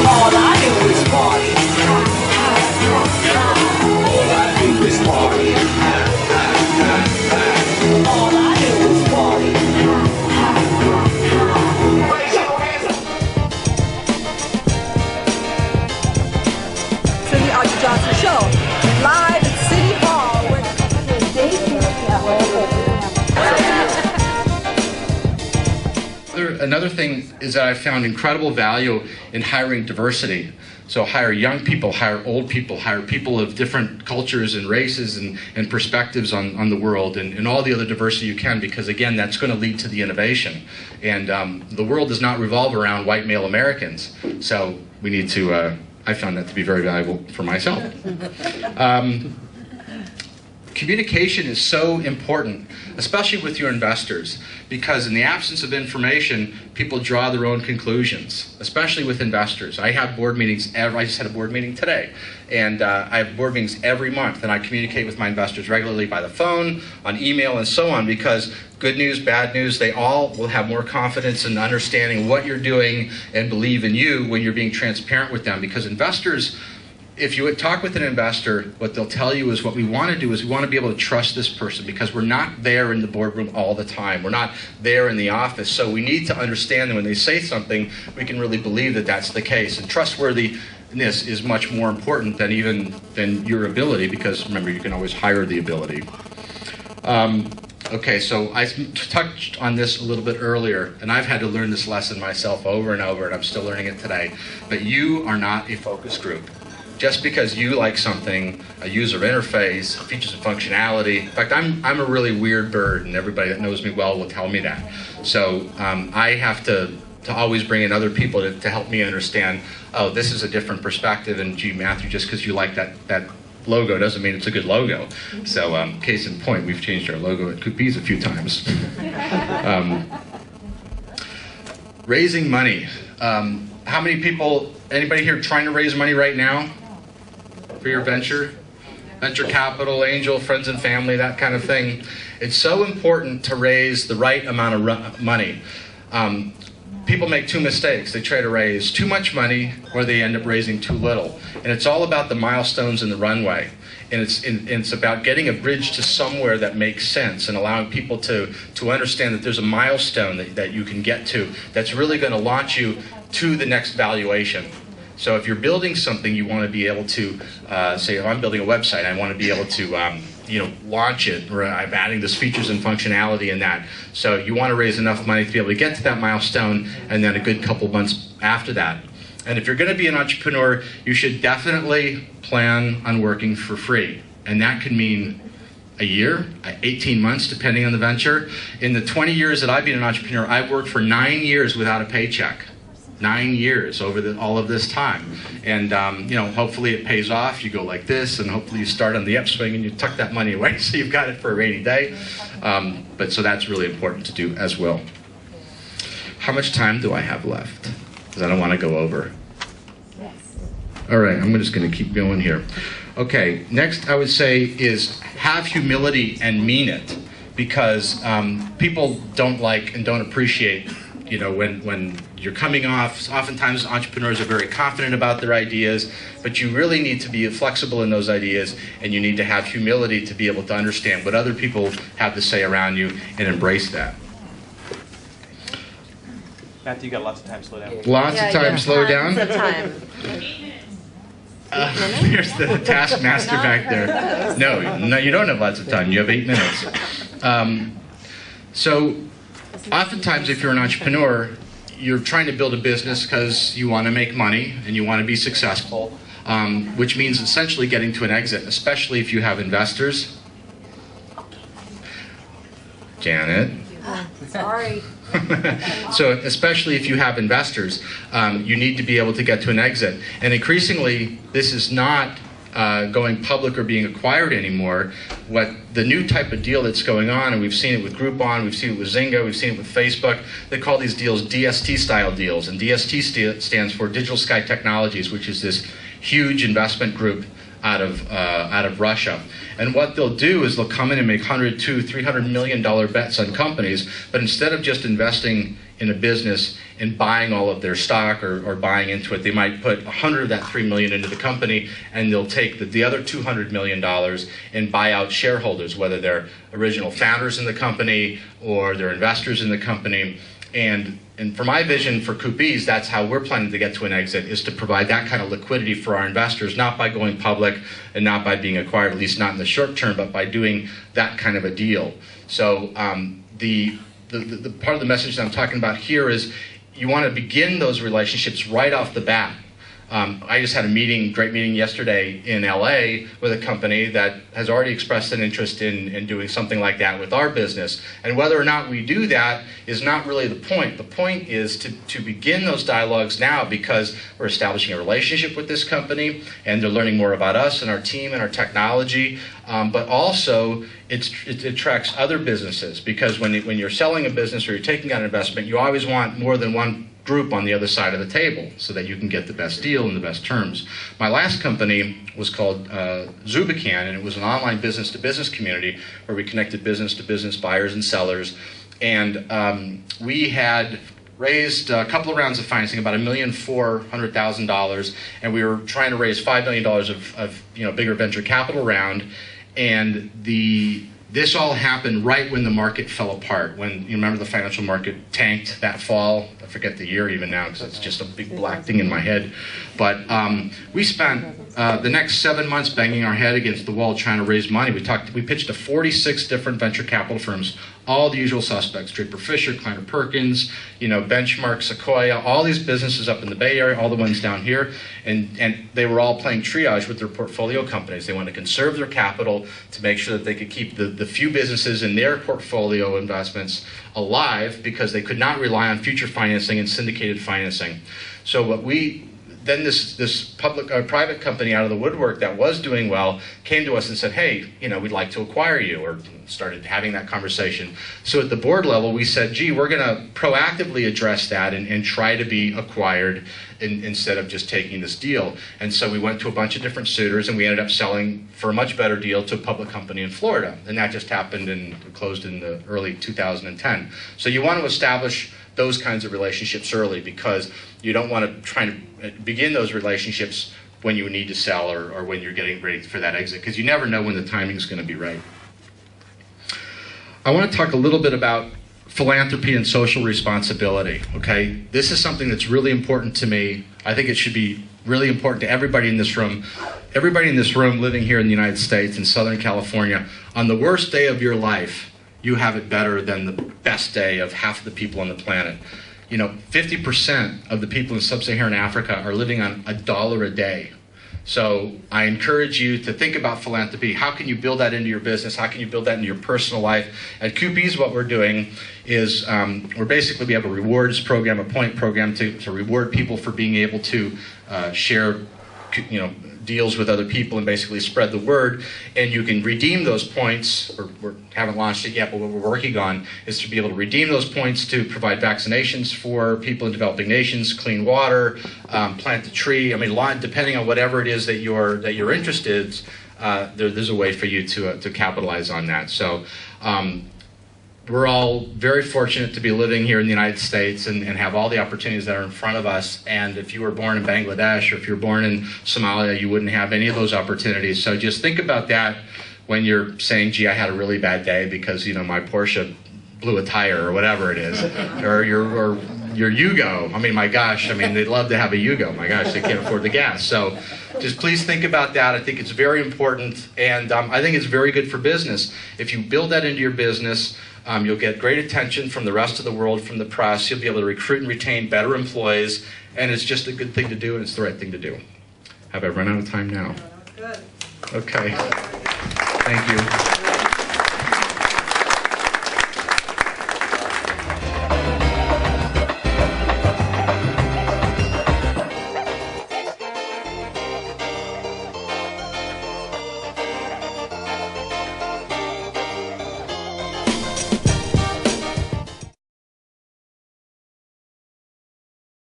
All I do is party. All I do is party. All I do is party. Raise your hands up. To the Archie Johnson Show, live at City Hall, where Another thing is that I found incredible value in hiring diversity. So hire young people, hire old people, hire people of different cultures and races and perspectives on the world, and all the other diversity you can, because again, that's going to lead to the innovation. And the world does not revolve around white male Americans. So we need to, I found that to be very valuable for myself. Communication is so important, especially with your investors, because in the absence of information, people draw their own conclusions, especially with investors. I have board meetings, I just had a board meeting today, and I have board meetings every month, and I communicate with my investors regularly by the phone, on email, and so on, because good news, bad news, they all will have more confidence in understanding what you're doing and believe in you when you're being transparent with them, because investors, if you would talk with an investor, what they'll tell you is what we want to do is we want to be able to trust this person, because we're not there in the boardroom all the time. We're not there in the office. So we need to understand that when they say something, we can really believe that that's the case. And trustworthiness is much more important than your ability, because remember, you can always hire the ability. Okay, so I touched on this a little bit earlier, and I've had to learn this lesson myself over and over, and I'm still learning it today. But you are not a focus group. Just because you like something, a user interface, features and functionality. In fact, I'm a really weird bird, and everybody that knows me well will tell me that. So I have to always bring in other people to help me understand, oh, this is a different perspective, and gee, Matthew, just because you like that logo doesn't mean it's a good logo. So case in point, we've changed our logo at Coupeez a few times. Raising money. How many people, anybody here trying to raise money right now for your venture? Venture capital, angel, friends and family, that kind of thing. It's so important to raise the right amount of money. People make two mistakes. They try to raise too much money, or they end up raising too little. And it's all about the milestones in the runway. And it's about getting a bridge to somewhere that makes sense, and allowing people to understand that there's a milestone that you can get to that's really going to launch you to the next valuation. So if you're building something, you want to be able to say, oh, I'm building a website, I want to be able to launch it, or I'm adding this features and functionality in that. So you want to raise enough money to be able to get to that milestone, and then a good couple months after that. And if you're going to be an entrepreneur, you should definitely plan on working for free. And that could mean a year, 18 months, depending on the venture. In the 20 years that I've been an entrepreneur, I've worked for 9 years without a paycheck. 9 years over all of this time. And hopefully it pays off. You go like this, and hopefully you start on the upswing and you tuck that money away so you've got it for a rainy day. But so that's really important to do as well. How much time do I have left? Because I don't want to go over. All right, I'm just going to keep going here. Okay, next I would say is have humility and mean it, because people don't like and don't appreciate when you're coming off. Oftentimes entrepreneurs are very confident about their ideas, but you really need to be flexible in those ideas, and you need to have humility to be able to understand what other people have to say around you and embrace that. Matthew, you got lots of time, slow down. Lots of time, slow down. Lots of time. There's the taskmaster back there. No, you don't have lots of time. You have 8 minutes. So oftentimes if you're an entrepreneur, you're trying to build a business because you want to make money and you want to be successful, which means essentially getting to an exit, especially if you have investors. Janet. Sorry. So especially if you have investors, you need to be able to get to an exit. And increasingly, this is not going public or being acquired anymore. What the new type of deal that's going on, and we've seen it with Groupon, we've seen it with Zynga, we've seen it with Facebook, they call these deals DST style deals. And DST stands for Digital Sky Technologies, which is this huge investment group out of Russia. And what they'll do is they'll come in and make $100 to $300 million bets on companies, but instead of just investing in a business and buying all of their stock or buying into it. They might put 100 of that $3 million into the company, and they'll take the other $200 million and buy out shareholders, whether they're original founders in the company or they're investors in the company. And for my vision for Coupeez, that's how we're planning to get to an exit, is to provide that kind of liquidity for our investors, not by going public and not by being acquired, at least not in the short term, but by doing that kind of a deal. So the part of the message that I'm talking about here is you want to begin those relationships right off the bat. I just had a great meeting yesterday in LA with a company that has already expressed an interest in doing something like that with our business. And whether or not we do that is not really the point. The point is to begin those dialogues now, because we're establishing a relationship with this company and they're learning more about us and our team and our technology. But also it attracts other businesses, because when you're selling a business or you're taking out an investment, you always want more than one group on the other side of the table so that you can get the best deal and the best terms. My last company was called Zubican, and it was an online business-to-business community where we connected business-to-business buyers and sellers. And we had raised a couple of rounds of financing, about $1,400,000, and we were trying to raise $5 million of bigger venture capital round. And this all happened right when the market fell apart, when, you remember, the financial market tanked that fall. I forget the year even now because it's just a big black thing in my head. But we spent the next 7 months banging our head against the wall trying to raise money. We pitched to 46 different venture capital firms, all the usual suspects: Draper Fisher, Kleiner Perkins, Benchmark, Sequoia, all these businesses up in the Bay Area, all the ones down here, and they were all playing triage with their portfolio companies. They wanted to conserve their capital to make sure that they could keep the few businesses in their portfolio investments alive, because they could not rely on future financing and syndicated financing. So then this private company out of the woodwork that was doing well came to us and said, hey, we'd like to acquire you, or started having that conversation. So at the board level, we said, gee, we're going to proactively address that and try to be acquired instead of just taking this deal. And so we went to a bunch of different suitors, and we ended up selling for a much better deal to a public company in Florida. And that just happened and closed in the early 2010. So you want to establish those kinds of relationships early, because you don't want to try to begin those relationships when you need to sell or when you're getting ready for that exit, because you never know when the timing is going to be right. I want to talk a little bit about philanthropy and social responsibility, okay? This is something that's really important to me. I think it should be really important to everybody in this room. Everybody in this room living here in the United States, in Southern California, on the worst day of your life, you have it better than the best day of half the people on the planet. 50% of the people in sub-Saharan Africa are living on $1 a day. So I encourage you to think about philanthropy. How can you build that into your business? How can you build that into your personal life? At Coupeez, what we're doing is we have a rewards program, a point program to reward people for being able to share deals with other people and basically spread the word. And you can redeem those points. We haven't launched it yet, but what we're working on is to be able to redeem those points to provide vaccinations for people in developing nations, clean water, plant a tree. I mean, depending on whatever it is that you're interested in, there's a way for you to capitalize on that. So we're all very fortunate to be living here in the United States and have all the opportunities that are in front of us. And if you were born in Bangladesh or if you're born in Somalia, you wouldn't have any of those opportunities. So just think about that when you're saying, gee, I had a really bad day because, my Porsche blew a tire or whatever it is. or your Yugo. I mean, my gosh, they'd love to have a Yugo. My gosh, they can't afford the gas. So just please think about that. I think it's very important, and I think it's very good for business. If you build that into your business, you'll get great attention from the rest of the world, from the press. You'll be able to recruit and retain better employees, and it's just a good thing to do, and it's the right thing to do. Have I run out of time now? Good. Okay. Thank you.